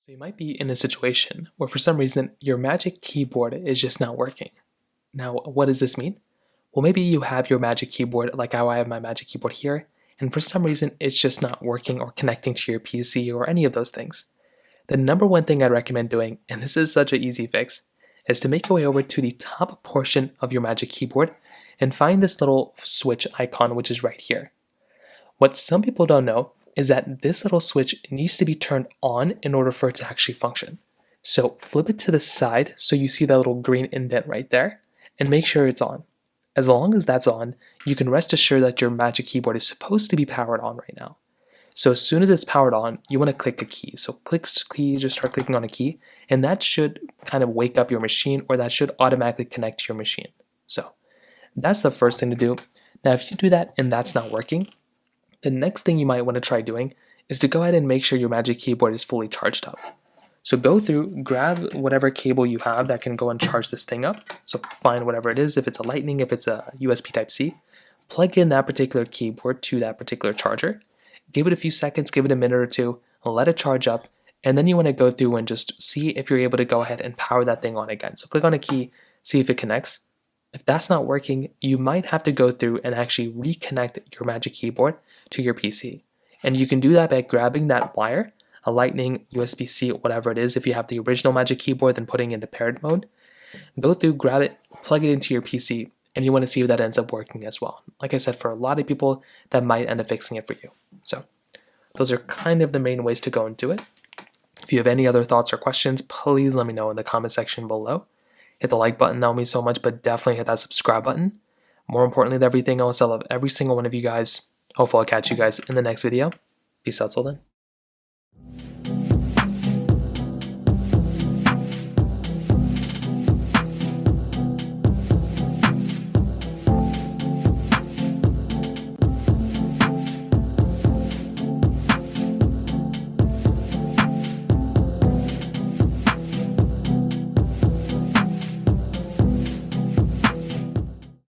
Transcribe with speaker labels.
Speaker 1: So you might be in a situation where for some reason your Magic Keyboard is just not working. Now, what does this mean? Well, maybe you have your Magic Keyboard like how I have my Magic Keyboard here, and for some reason it's just not working or connecting to your PC or any of those things. The number one thing I'd recommend doing, and this is such an easy fix, is to make your way over to the top portion of your Magic Keyboard and find this little switch icon which is right here. What some people don't know is that this little switch needs to be turned on in order for it to actually function. So flip it to the side so you see that little green indent right there and make sure it's on. As long as that's on, you can rest assured that your Magic Keyboard is supposed to be powered on right now. So as soon as it's powered on, you want to click a key. So click key, just start clicking on a key, and that should kind of wake up your machine, or that should automatically connect to your machine. So that's the first thing to do. Now if you do that and that's not working, the next thing you might want to try doing is to go ahead and make sure your Magic Keyboard is fully charged up. So go through, grab whatever cable you have that can go and charge this thing up. So find whatever it is, if it's a Lightning, if it's a USB Type-C, plug in that particular keyboard to that particular charger, give it a few seconds, give it a minute or two, let it charge up, and then you want to go through and just see if you're able to go ahead and power that thing on again. So click on a key, see if it connects. If that's not working, you might have to go through and actually reconnect your Magic Keyboard to your PC. And you can do that by grabbing that wire, a Lightning, USB-C, whatever it is. If you have the original Magic Keyboard, then putting it into paired mode. Go through, grab it, plug it into your PC, and you want to see if that ends up working as well. Like I said, for a lot of people, that might end up fixing it for you. So those are kind of the main ways to go and do it. If you have any other thoughts or questions, please let me know in the comment section below. Hit the like button, that would mean so much, but definitely hit that subscribe button. More importantly than everything else, I love every single one of you guys. Hopefully I'll catch you guys in the next video. Peace out till then.